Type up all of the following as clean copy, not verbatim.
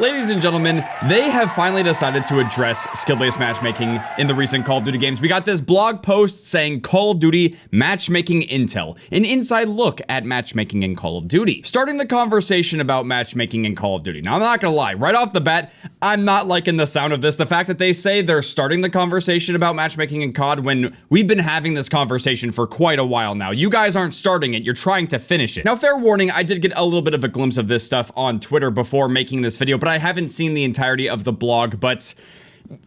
Ladies and gentlemen, they have finally decided to address skill-based matchmaking in the recent Call of Duty games. We got this blog post saying Call of Duty Matchmaking Intel, an inside look at matchmaking in Call of Duty. Starting the conversation about matchmaking in Call of Duty. Now, I'm not gonna lie, right off the bat, I'm not liking the sound of this. The fact that they say they're starting the conversation about matchmaking in COD when we've been having this conversation for quite a while now. You guys aren't starting it, you're trying to finish it. Now, fair warning, I did get a little bit of a glimpse of this stuff on Twitter before making this video, but I haven't seen the entirety of the blog, but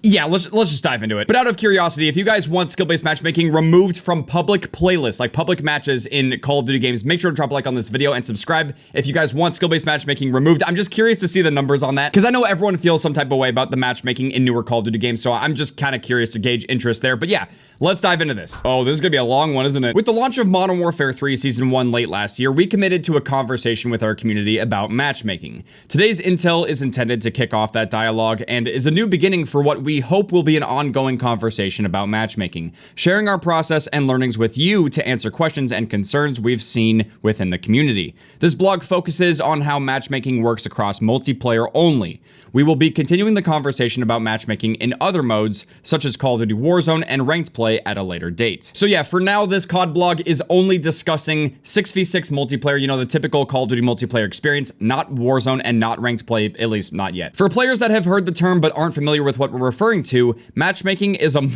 yeah, let's just dive into it. But out of curiosity, if you guys want skill-based matchmaking removed from public playlists, like public matches in Call of Duty games, make sure to drop a like on this video and subscribe if you guys want skill-based matchmaking removed. I'm just curious to see the numbers on that, because I know everyone feels some type of way about the matchmaking in newer Call of Duty games, so I'm just kind of curious to gauge interest there. But yeah, let's dive into this. Oh, this is gonna be a long one, isn't it? With the launch of Modern Warfare 3 Season 1 late last year, we committed to a conversation with our community about matchmaking. Today's intel is intended to kick off that dialogue and is a new beginning for what we hope will be an ongoing conversation about matchmaking, sharing our process and learnings with you to answer questions and concerns we've seen within the community. This blog focuses on how matchmaking works across multiplayer only. We will be continuing the conversation about matchmaking in other modes, such as Call of Duty Warzone and ranked play at a later date. So yeah, for now, this COD blog is only discussing 6v6 multiplayer, you know, the typical Call of Duty multiplayer experience, not Warzone and not ranked play, at least not yet. For players that have heard the term but aren't familiar with what we're referring to, matchmaking is a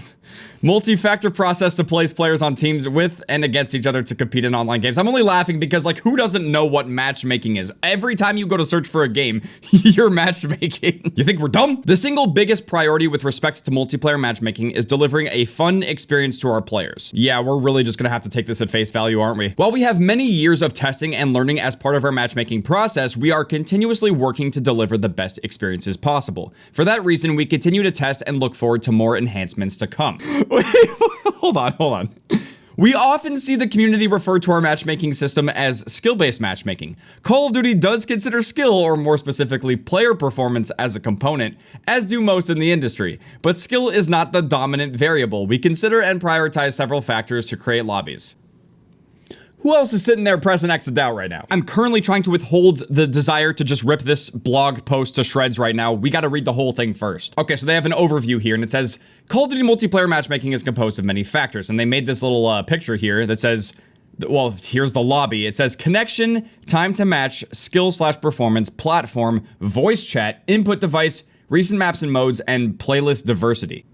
multi-factor process to place players on teams with and against each other to compete in online games. I'm only laughing because, like, who doesn't know what matchmaking is? Every time you go to search for a game, you're matchmaking. You think we're dumb? The single biggest priority with respect to multiplayer matchmaking is delivering a fun experience to our players. Yeah, we're really just gonna have to take this at face value, aren't we? While we have many years of testing and learning as part of our matchmaking process, we are continuously working to deliver the best experiences possible. For that reason, we continue to test and look forward to more enhancements to come. Wait, hold on. We often see the community refer to our matchmaking system as skill-based matchmaking. Call of Duty does consider skill, or more specifically player performance, as a component, as do most in the industry. But skill is not the dominant variable. We consider and prioritize several factors to create lobbies. Who else is sitting there pressing X out right now? I'm currently trying to withhold the desire to just rip this blog post to shreds right now. We gotta read the whole thing first. Okay, so they have an overview here and it says, Call of Duty multiplayer matchmaking is composed of many factors. And they made this little picture here that says, well, here's the lobby. It says connection, time to match, skill/performance, platform, voice chat, input device, recent maps and modes, and playlist diversity.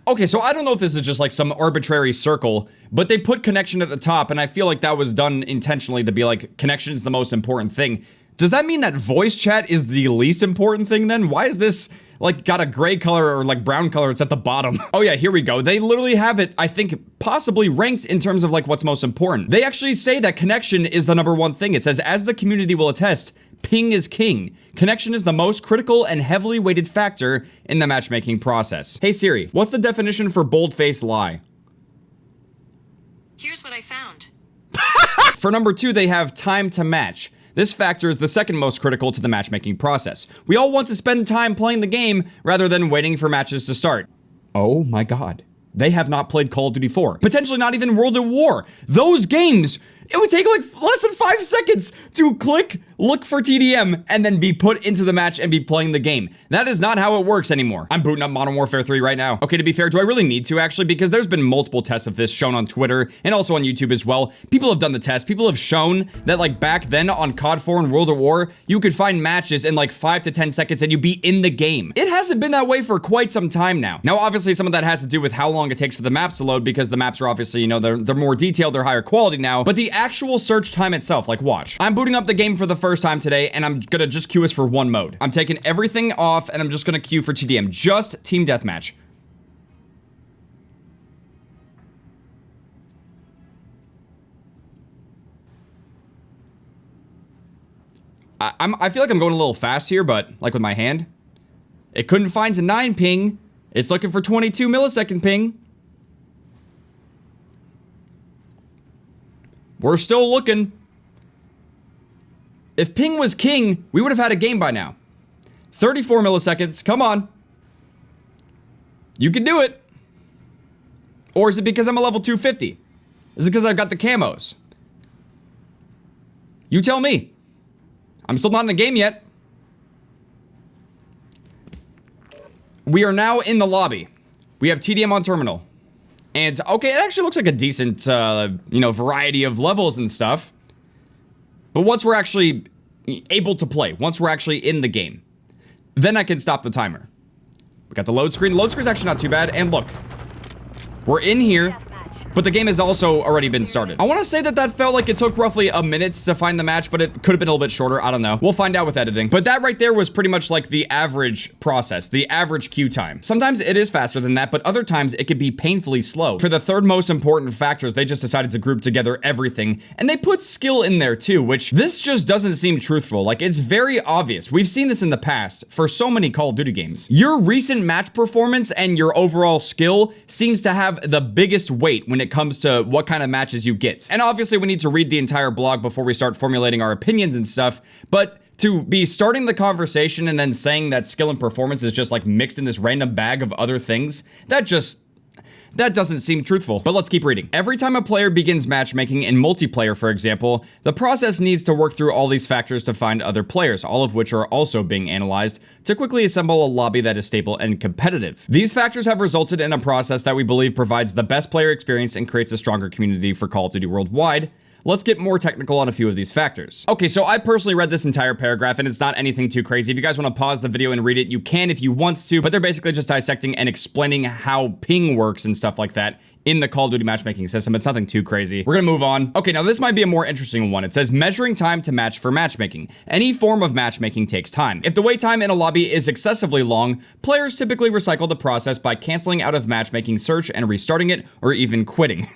Okay, so I don't know if this is just like some arbitrary circle, but they put connection at the top, and I feel like that was done intentionally to be like, connection is the most important thing. Does that mean that voice chat is the least important thing then? Why is this like got a gray color or like brown color? It's at the bottom. Oh yeah, here we go. They literally have it, I think, possibly ranked in terms of like what's most important. They actually say that connection is the #1 thing. It says, as the community will attest, ping is king. Connection is the most critical and heavily weighted factor in the matchmaking process. Hey Siri, what's the definition for bold-faced lie? Here's what I found. For #2, they have time to match. This factor is the second most critical to the matchmaking process. We all want to spend time playing the game rather than waiting for matches to start. Oh my god. They have not played Call of Duty 4. Potentially not even World at War. Those games, it would take like less than 5 seconds to click, look for TDM, and then be put into the match and be playing the game. That is not how it works anymore. I'm booting up Modern Warfare 3 right now. Okay, to be fair, do I really need to actually? Because there's been multiple tests of this shown on Twitter and also on YouTube as well. People have done the test. People have shown that like back then on COD 4 and World at War, you could find matches in like 5 to 10 seconds and you'd be in the game. It hasn't been that way for quite some time now. Now, obviously, some of that has to do with how long it takes for the maps to load, because the maps are obviously, you know, they're more detailed, they're higher quality now, but the actual search time itself, like watch. I'm booting up the game for the first time today, and I'm gonna just queue us for one mode. I'm taking everything off, and I'm just gonna queue for TDM, just team deathmatch. I feel like I'm going a little fast here, but like with my hand. It couldn't find a 9 ping. It's looking for 22 millisecond ping. We're still looking. If ping was king, we would have had a game by now. 34 milliseconds, come on. You can do it. Or is it because I'm a level 250? Is it because I've got the camos? You tell me. I'm still not in the game yet. we are now in the lobby. We have TDM on terminal. And, okay, it actually looks like a decent, variety of levels and stuff. But once we're actually able to play, once we're actually in the game, then I can stop the timer. We got the load screen. The load screen's actually not too bad. And look, we're in here, but the game has also already been started. I want to say that felt like it took roughly a minute to find the match, but it could have been a little bit shorter. I don't know. We'll find out with editing. But that right there was pretty much like the average process, the average queue time. Sometimes it is faster than that, but other times it could be painfully slow. For the third most important factors, they just decided to group together everything, and they put skill in there too, which this just doesn't seem truthful. Like, it's very obvious. We've seen this in the past for so many Call of Duty games. Your recent match performance and your overall skill seems to have the biggest weight when it comes to what kind of matches you get. And obviously we need to read the entire blog before we start formulating our opinions and stuff, but to be starting the conversation and then saying that skill and performance is just like mixed in this random bag of other things, that doesn't seem truthful. But let's keep reading. Every time a player begins matchmaking in multiplayer, for example, the process needs to work through all these factors to find other players, all of which are also being analyzed to quickly assemble a lobby that is stable and competitive. These factors have resulted in a process that we believe provides the best player experience and creates a stronger community for Call of Duty worldwide. Let's get more technical on a few of these factors. Okay, so I personally read this entire paragraph and it's not anything too crazy. If you guys want to pause the video and read it, you can if you want to, but they're basically just dissecting and explaining how ping works and stuff like that in the Call of Duty matchmaking system. It's nothing too crazy. We're gonna move on. Okay, now this might be a more interesting one. It says measuring time to match for matchmaking. Any form of matchmaking takes time. If the wait time in a lobby is excessively long, players typically recycle the process by canceling out of matchmaking search and restarting it, or even quitting.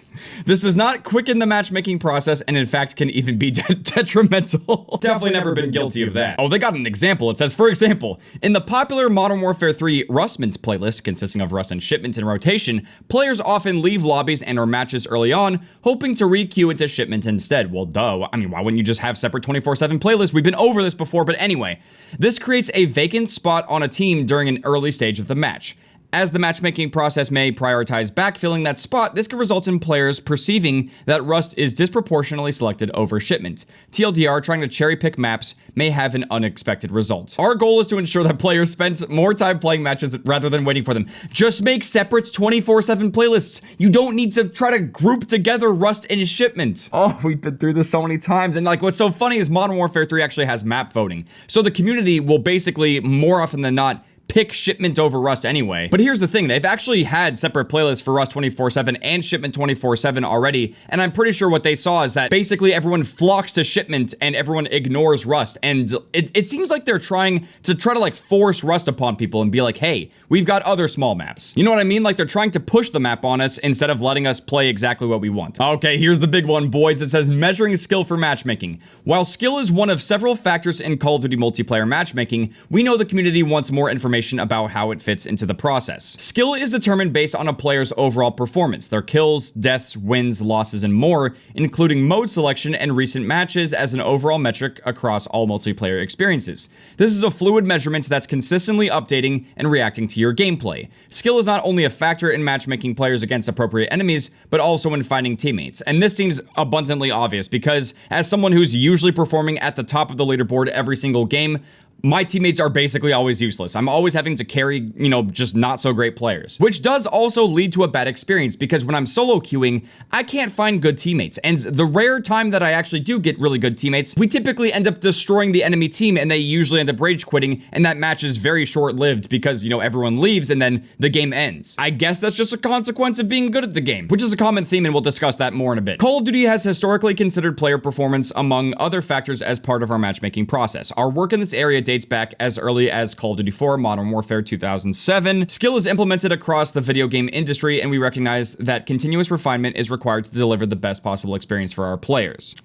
This does not quicken the matchmaking process and in fact can even be detrimental. Definitely never been guilty of that. Oh, they got an example. It says, for example, in the popular Modern Warfare 3 Rustment playlist consisting of Rust and Shipment in rotation, players often leave lobbies and or matches early on, hoping to re-queue into Shipment instead. Well, duh. I mean, why wouldn't you just have separate 24/7 playlists? We've been over this before, but anyway. This creates a vacant spot on a team during an early stage of the match. As the matchmaking process may prioritize backfilling that spot, this can result in players perceiving that Rust is disproportionately selected over Shipment. TLDR, trying to cherry pick maps may have an unexpected result. Our goal is to ensure that players spend more time playing matches rather than waiting for them. Just make separate 24/7 playlists. You don't need to try to group together Rust and Shipment. Oh, we've been through this so many times. And like, what's so funny is Modern Warfare 3 actually has map voting. So the community will basically, more often than not, pick Shipment over Rust anyway. But here's the thing, they've actually had separate playlists for Rust 24/7 and Shipment 24/7 already, and I'm pretty sure what they saw is that basically everyone flocks to Shipment and everyone ignores Rust, and it seems like they're trying to like force Rust upon people and be like, hey, we've got other small maps. You know what I mean? Like, they're trying to push the map on us instead of letting us play exactly what we want. Okay, here's the big one, boys. It says measuring skill for matchmaking. While skill is one of several factors in Call of Duty multiplayer matchmaking, we know the community wants more information about how it fits into the process. Skill is determined based on a player's overall performance, their kills, deaths, wins, losses, and more, including mode selection and recent matches as an overall metric across all multiplayer experiences. This is a fluid measurement that's consistently updating and reacting to your gameplay. Skill is not only a factor in matchmaking players against appropriate enemies, but also in finding teammates. And this seems abundantly obvious because as someone who's usually performing at the top of the leaderboard every single game, my teammates are basically always useless. I'm always having to carry, just not so great players. Which does also lead to a bad experience because when I'm solo queuing, I can't find good teammates. And the rare time that I actually do get really good teammates, we typically end up destroying the enemy team and they usually end up rage quitting, and that match is very short-lived because, everyone leaves and then the game ends. I guess that's just a consequence of being good at the game, which is a common theme, and we'll discuss that more in a bit. Call of Duty has historically considered player performance among other factors as part of our matchmaking process. Our work in this area dates back as early as Call of Duty 4 Modern Warfare 2007. Skill is implemented across the video game industry, and we recognize that continuous refinement is required to deliver the best possible experience for our players.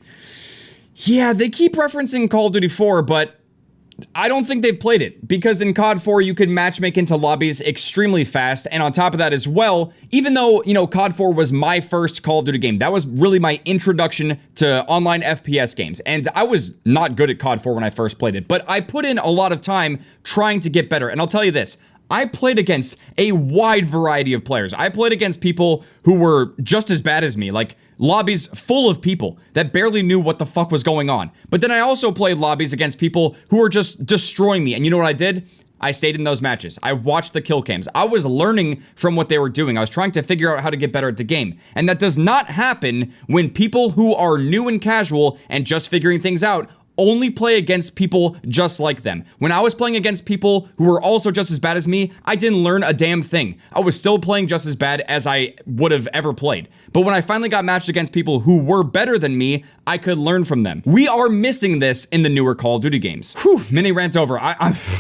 Yeah, they keep referencing Call of Duty 4, but I don't think they've played it, because in COD 4 you could matchmake into lobbies extremely fast, and on top of that as well, even though, COD 4 was my first Call of Duty game, that was really my introduction to online FPS games, and I was not good at COD 4 when I first played it, but I put in a lot of time trying to get better, and I'll tell you this, I played against a wide variety of players. I played against people who were just as bad as me, like lobbies full of people that barely knew what the fuck was going on. But then I also played lobbies against people who were just destroying me. And you know what I did? I stayed in those matches. I watched the kill cams. I was learning from what they were doing. I was trying to figure out how to get better at the game. And that does not happen when people who are new and casual and just figuring things out only play against people just like them. When I was playing against people who were also just as bad as me, I didn't learn a damn thing. I was still playing just as bad as I would have ever played. But when I finally got matched against people who were better than me, I could learn from them. We are missing this in the newer Call of Duty games. Whew, mini rant over.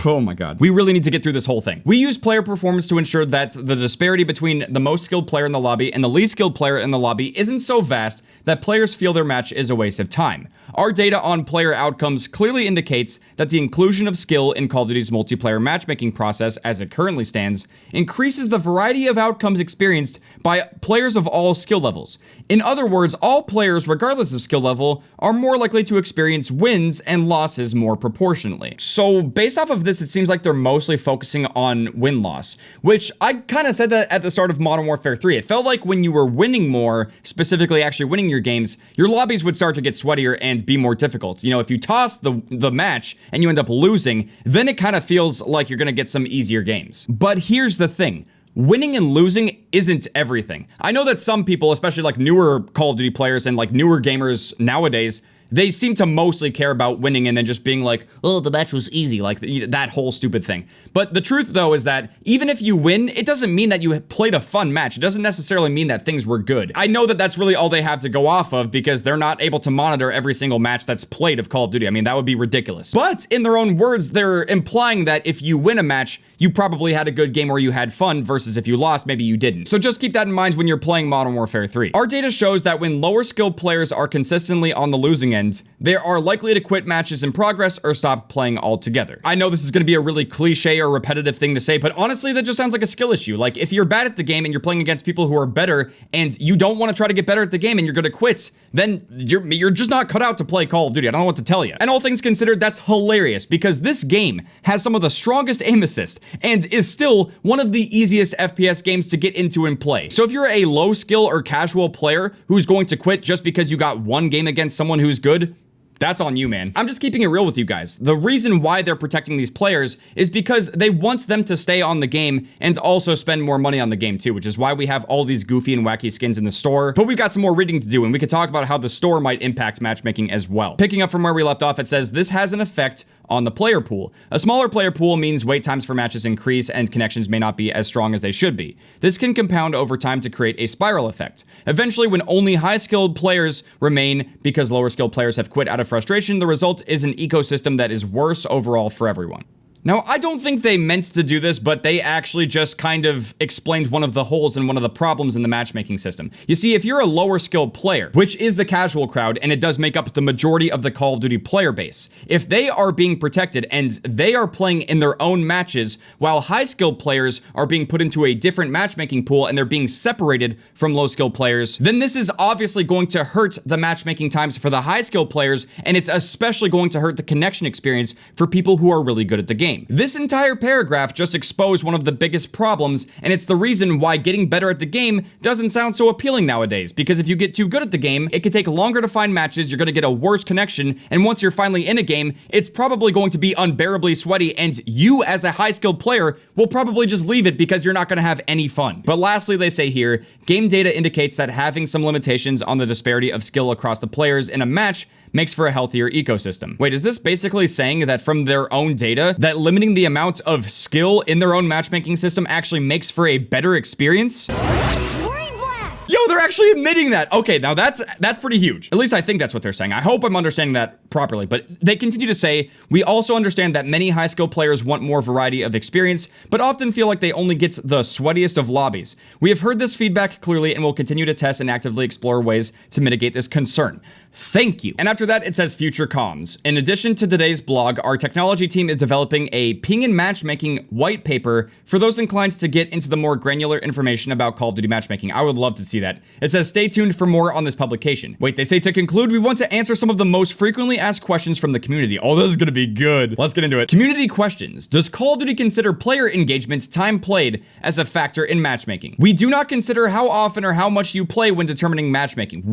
Oh my God. We really need to get through this whole thing. We use player performance to ensure that the disparity between the most skilled player in the lobby and the least skilled player in the lobby isn't so vast that players feel their match is a waste of time. Our data on player outcomes clearly indicates that the inclusion of skill in Call of Duty's multiplayer matchmaking process, as it currently stands, increases the variety of outcomes experienced by players of all skill levels. In other words, all players, regardless of skill level, are more likely to experience wins and losses more proportionately. So based off of this, it seems like they're mostly focusing on win-loss, which I kind of said that at the start of Modern Warfare 3. It felt like when you were winning more, specifically actually winning your games, your lobbies would start to get sweatier and be more difficult. You know, if you toss the match and you end up losing, then it kind of feels like you're going to get some easier games. But here's the thing. Winning and losing isn't everything. I know that some people, especially like newer Call of Duty players and like newer gamers nowadays, they seem to mostly care about winning and then just being like, oh, the match was easy, like that whole stupid thing. But the truth, though, is that even if you win, it doesn't mean that you played a fun match. It doesn't necessarily mean that things were good. I know that that's really all they have to go off of because they're not able to monitor every single match that's played of Call of Duty. I mean, that would be ridiculous. But in their own words, they're implying that if you win a match, you probably had a good game or you had fun, versus if you lost, maybe you didn't. So just keep that in mind when you're playing Modern Warfare 3. Our data shows that when lower skilled players are consistently on the losing end, they are likely to quit matches in progress or stop playing altogether. I know this is going to be a really cliche or repetitive thing to say, but honestly, that just sounds like a skill issue. Like, if you're bad at the game and you're playing against people who are better and you don't want to try to get better at the game and you're going to quit, then you're just not cut out to play Call of Duty. I don't know what to tell you. And all things considered, that's hilarious because this game has some of the strongest aim assist and is still one of the easiest FPS games to get into and play. So if you're a low skill or casual player who's going to quit just because you got one game against someone who's good, that's on you, man. I'm just keeping it real with you guys. The reason why they're protecting these players is because they want them to stay on the game and also spend more money on the game too, which is why we have all these goofy and wacky skins in the store. But we've got some more reading to do, and we could talk about how the store might impact matchmaking as well. Picking up from where we left off, it says this has an effect on the player pool. A smaller player pool means wait times for matches increase and connections may not be as strong as they should be. This can compound over time to create a spiral effect. Eventually, when only high-skilled players remain because lower-skilled players have quit out of frustration, the result is an ecosystem that is worse overall for everyone. Now, I don't think they meant to do this, but they actually just kind of explained one of the holes and one of the problems in the matchmaking system. You see, if you're a lower skilled player, which is the casual crowd, and it does make up the majority of the Call of Duty player base, if they are being protected and they are playing in their own matches, while high skilled players are being put into a different matchmaking pool and they're being separated from low skilled players, then this is obviously going to hurt the matchmaking times for the high skilled players, and it's especially going to hurt the connection experience for people who are really good at the game. This entire paragraph just exposed one of the biggest problems, and it's the reason why getting better at the game doesn't sound so appealing nowadays, because if you get too good at the game, it could take longer to find matches, you're going to get a worse connection, and once you're finally in a game, it's probably going to be unbearably sweaty, and you as a high-skilled player will probably just leave it because you're not going to have any fun. But lastly, they say here, game data indicates that having some limitations on the disparity of skill across the players in a match makes for a healthier ecosystem. Wait, is this basically saying that from their own data, that limiting the amount of skill in their own matchmaking system actually makes for a better experience? Yo, they're actually admitting that. Okay, now that's pretty huge. At least I think that's what they're saying. I hope I'm understanding that properly. But they continue to say, we also understand that many high skill players want more variety of experience, but often feel like they only get the sweatiest of lobbies. We have heard this feedback clearly and will continue to test and actively explore ways to mitigate this concern. Thank you. And after that, it says future comms. In addition to today's blog, our technology team is developing a ping and matchmaking white paper for those inclined to get into the more granular information about Call of Duty matchmaking. I would love to see see that. It says, stay tuned for more on this publication. Wait, they say to conclude, we want to answer some of the most frequently asked questions from the community. Oh, this is gonna be good. Let's get into it. Community questions. Does Call of Duty consider player engagement, time played, as a factor in matchmaking? We do not consider how often or how much you play when determining matchmaking.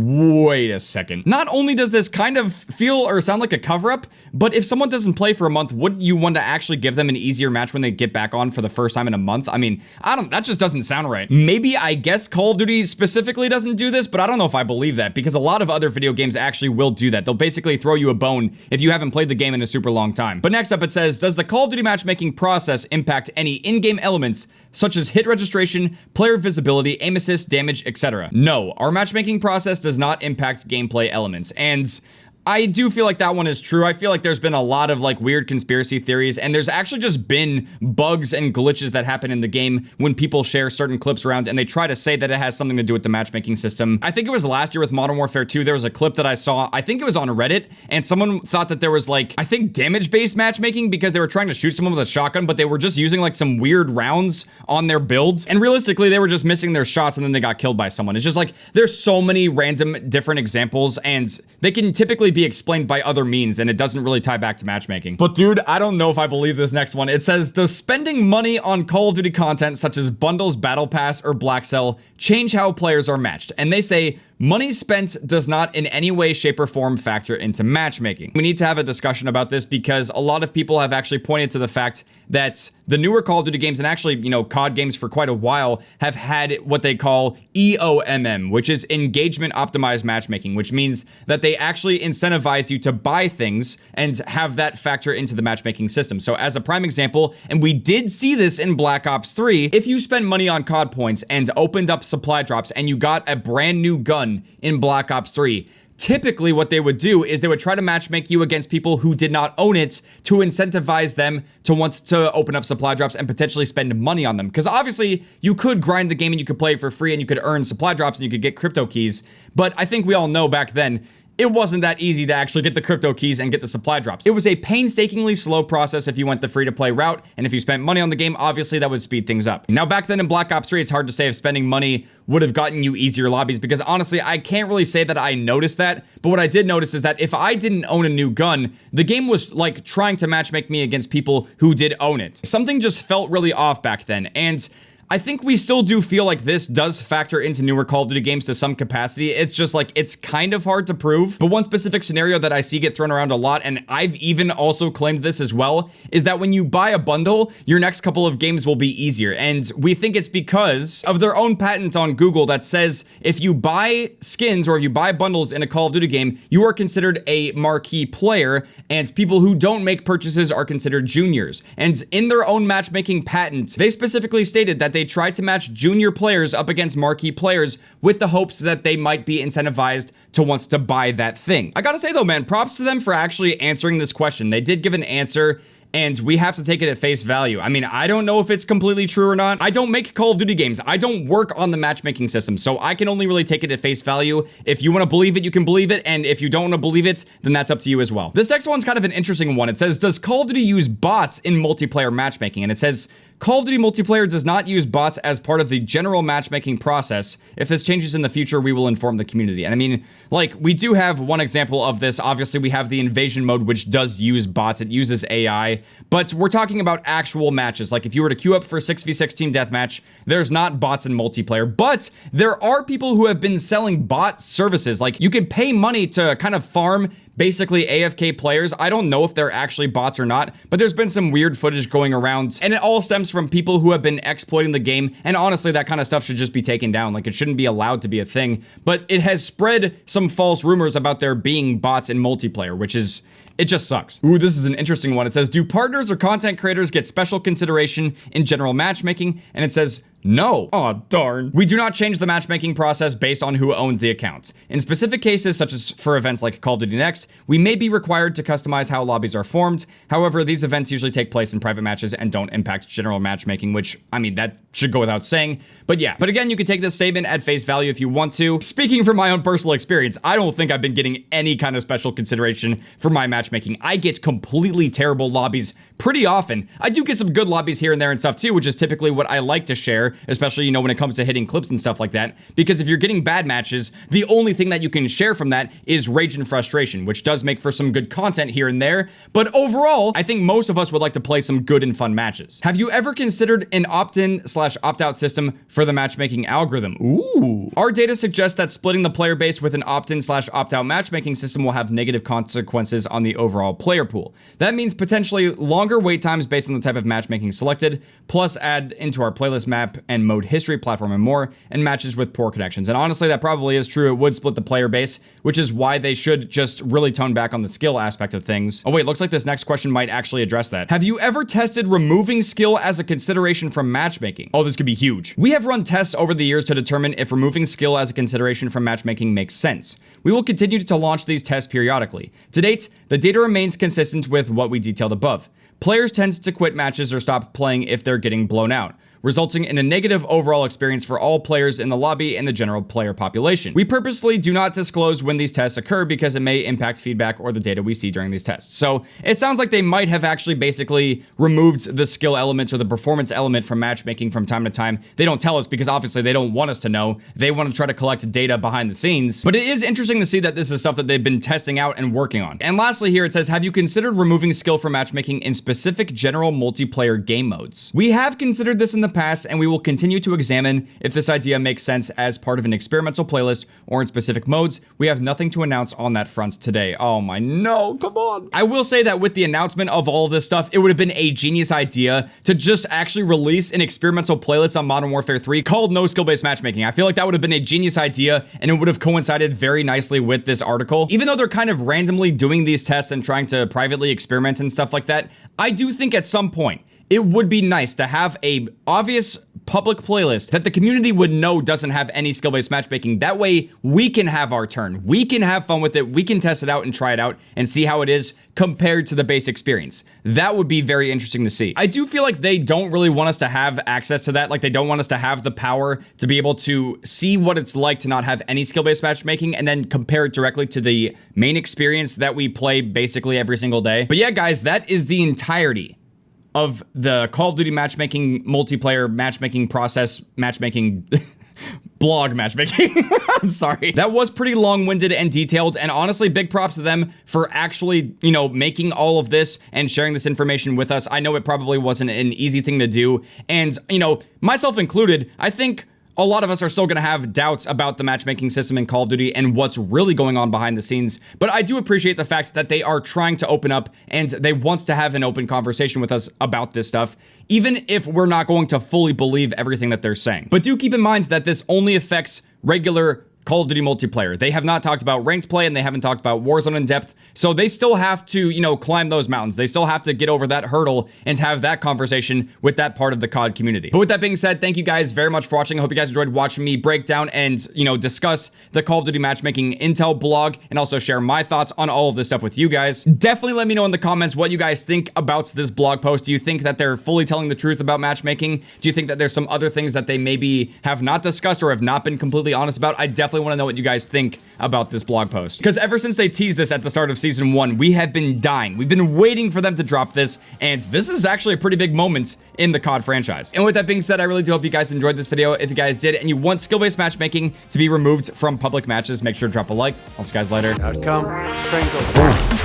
Wait a second. Not only does this kind of feel or sound like a cover-up, but if someone doesn't play for a month, wouldn't you want to actually give them an easier match when they get back on for the first time in a month? I mean, that just doesn't sound right. Maybe, I guess Call of Duty specifically doesn't do this, but I don't know if I believe that, because a lot of other video games actually will do that. They'll basically throw you a bone if you haven't played the game in a super long time. But next up it says, does the Call of Duty matchmaking process impact any in-game elements such as hit registration, player visibility, aim assist, damage, etc.? No, our matchmaking process does not impact gameplay elements. And I do feel like that one is true. I feel like there's been a lot of like weird conspiracy theories, and there's actually just been bugs and glitches that happen in the game when people share certain clips around and they try to say that it has something to do with the matchmaking system. I think it was last year with Modern Warfare 2, there was a clip that I saw, I think it was on Reddit, and someone thought that there was like, I think damage-based matchmaking because they were trying to shoot someone with a shotgun, but they were just using like some weird rounds on their builds, and realistically they were just missing their shots and then they got killed by someone. It's just like, there's so many random different examples, and they can typically be explained by other means, and it doesn't really tie back to matchmaking. But dude, I don't know if I believe this next one. It says, does spending money on Call of Duty content such as bundles, battle pass, or black cell change how players are matched? And they say, money spent does not in any way, shape, or form factor into matchmaking. We need to have a discussion about this because a lot of people have actually pointed to the fact that the newer Call of Duty games, and actually, you know, COD games for quite a while, have had what they call EOMM, which is engagement optimized matchmaking, which means that they actually incentivize you to buy things and have that factor into the matchmaking system. So as a prime example, and we did see this in Black Ops 3, if you spend money on COD points and opened up supply drops and you got a brand new gun in Black Ops 3, typically what they would do is they would try to matchmake you against people who did not own it to incentivize them to want to open up supply drops and potentially spend money on them. Because obviously you could grind the game and you could play it for free and you could earn supply drops and you could get crypto keys. But I think we all know back then, it wasn't that easy to actually get the crypto keys and get the supply drops. It was a painstakingly slow process if you went the free-to-play route, and if you spent money on the game, obviously that would speed things up. Now, back then in Black Ops 3, it's hard to say if spending money would have gotten you easier lobbies, because honestly, I can't really say that I noticed that, but what I did notice is that if I didn't own a new gun, the game was like trying to matchmake me against people who did own it. Something just felt really off back then, and I think we still do feel like this does factor into newer Call of Duty games to some capacity. It's just like, it's kind of hard to prove. But one specific scenario that I see get thrown around a lot, and I've even also claimed this as well, is that when you buy a bundle, your next couple of games will be easier. And we think it's because of their own patent on Google that says if you buy skins or if you buy bundles in a Call of Duty game, you are considered a marquee player, and people who don't make purchases are considered juniors. And in their own matchmaking patent, they specifically stated that they tried to match junior players up against marquee players with the hopes that they might be incentivized to want to buy that thing. I gotta say though, man, props to them for actually answering this question. They did give an answer, and we have to take it at face value. I mean, I don't know if it's completely true or not. I don't make Call of Duty games. I don't work on the matchmaking system, so I can only really take it at face value. If you want to believe it, you can believe it, and if you don't want to believe it, then that's up to you as well. This next one's kind of an interesting one. It says, does Call of Duty use bots in multiplayer matchmaking? And it says, Call of Duty multiplayer does not use bots as part of the general matchmaking process. If this changes in the future, we will inform the community. And I mean, like, we do have one example of this. Obviously, we have the invasion mode, which does use bots. It uses AI, but we're talking about actual matches. Like, if you were to queue up for 6v6 team deathmatch, there's not bots in multiplayer, but there are people who have been selling bot services. Like, you could pay money to kind of farm basically AFK players. I don't know if they're actually bots or not, but there's been some weird footage going around, and it all stems from people who have been exploiting the game. And honestly, that kind of stuff should just be taken down. Like, it shouldn't be allowed to be a thing, but it has spread some false rumors about there being bots in multiplayer, which is, it just sucks. Ooh, this is an interesting one. It says, do partners or content creators get special consideration in general matchmaking? And it says, no. Aw, darn. We do not change the matchmaking process based on who owns the account. In specific cases, such as for events like Call of Duty Next, we may be required to customize how lobbies are formed. However, these events usually take place in private matches and don't impact general matchmaking, which, I mean, that should go without saying. But yeah, but again, you can take this statement at face value if you want to. Speaking from my own personal experience, I don't think I've been getting any kind of special consideration for my matchmaking. I get completely terrible lobbies pretty often. I do get some good lobbies here and there and stuff too, which is typically what I like to share. especially, you know, when it comes to hitting clips and stuff like that. Because if you're getting bad matches, the only thing that you can share from that is rage and frustration, which does make for some good content here and there. But overall, I think most of us would like to play some good and fun matches. Have you ever considered an opt-in/opt-out system for the matchmaking algorithm? Ooh. Our data suggests that splitting the player base with an opt-in/opt-out matchmaking system will have negative consequences on the overall player pool. That means potentially longer wait times based on the type of matchmaking selected, plus add into our playlist map and mode history, platform, and more, and matches with poor connections. And honestly, that probably is true. It would split the player base, which is why they should just really tone back on the skill aspect of things. Oh wait, looks like this next question might actually address that. Have you ever tested removing skill as a consideration from matchmaking? Oh, this could be huge. We have run tests over the years to determine if removing skill as a consideration from matchmaking makes sense. We will continue to launch these tests periodically. To date, the data remains consistent with what we detailed above. Players tend to quit matches or stop playing if they're getting blown out, resulting in a negative overall experience for all players in the lobby and the general player population. We purposely do not disclose when these tests occur because it may impact feedback or the data we see during these tests. So it sounds like they might have actually basically removed the skill element or the performance element from matchmaking from time to time. They don't tell us because obviously they don't want us to know. They want to try to collect data behind the scenes. But it is interesting to see that this is stuff that they've been testing out and working on. And lastly here it says, have you considered removing skill from matchmaking in specific general multiplayer game modes? We have considered this in the past, and we will continue to examine if this idea makes sense as part of an experimental playlist or in specific modes. We have nothing to announce on that front today. Oh my, no, come on. I will say that with the announcement of all of this stuff, it would have been a genius idea to just actually release an experimental playlist on Modern Warfare 3 called No Skill-Based Matchmaking. I feel like that would have been a genius idea, and it would have coincided very nicely with this article. Even though they're kind of randomly doing these tests and trying to privately experiment and stuff like that, I do think at some point it would be nice to have a obvious public playlist that the community would know doesn't have any skill-based matchmaking. That way we can have our turn. We can have fun with it. We can test it out and try it out and see how it is compared to the base experience. That would be very interesting to see. I do feel like they don't really want us to have access to that. Like they don't want us to have the power to be able to see what it's like to not have any skill-based matchmaking and then compare it directly to the main experience that we play basically every single day. But yeah, guys, that is the entirety of the Call of Duty matchmaking multiplayer matchmaking process matchmaking blog matchmaking. I'm sorry. That was pretty long-winded and detailed, and honestly, big props to them for actually, you know, making all of this and sharing this information with us. I know it probably wasn't an easy thing to do, and, you know, myself included, I think a lot of us are still going to have doubts about the matchmaking system in Call of Duty and what's really going on behind the scenes. But I do appreciate the fact that they are trying to open up and they want to have an open conversation with us about this stuff, even if we're not going to fully believe everything that they're saying. But do keep in mind that this only affects regular Call of Duty multiplayer. They have not talked about ranked play and they haven't talked about Warzone in depth. So they still have to, you know, climb those mountains. They still have to get over that hurdle and have that conversation with that part of the COD community. But with that being said, thank you guys very much for watching. I hope you guys enjoyed watching me break down and, you know, discuss the Call of Duty Matchmaking Intel blog and also share my thoughts on all of this stuff with you guys. Definitely let me know in the comments what you guys think about this blog post. Do you think that they're fully telling the truth about matchmaking? Do you think that there's some other things that they maybe have not discussed or have not been completely honest about? I definitely want to know what you guys think about this blog post, because ever since they teased this at the start of season 1, we have been dying. We've been waiting for them to drop this, and this is actually a pretty big moment in the COD franchise. And with that being said, I really do hope you guys enjoyed this video. If you guys did and you want skill-based matchmaking to be removed from public matches, make sure to drop a like. I'll see you guys later. Outcome, Triangle.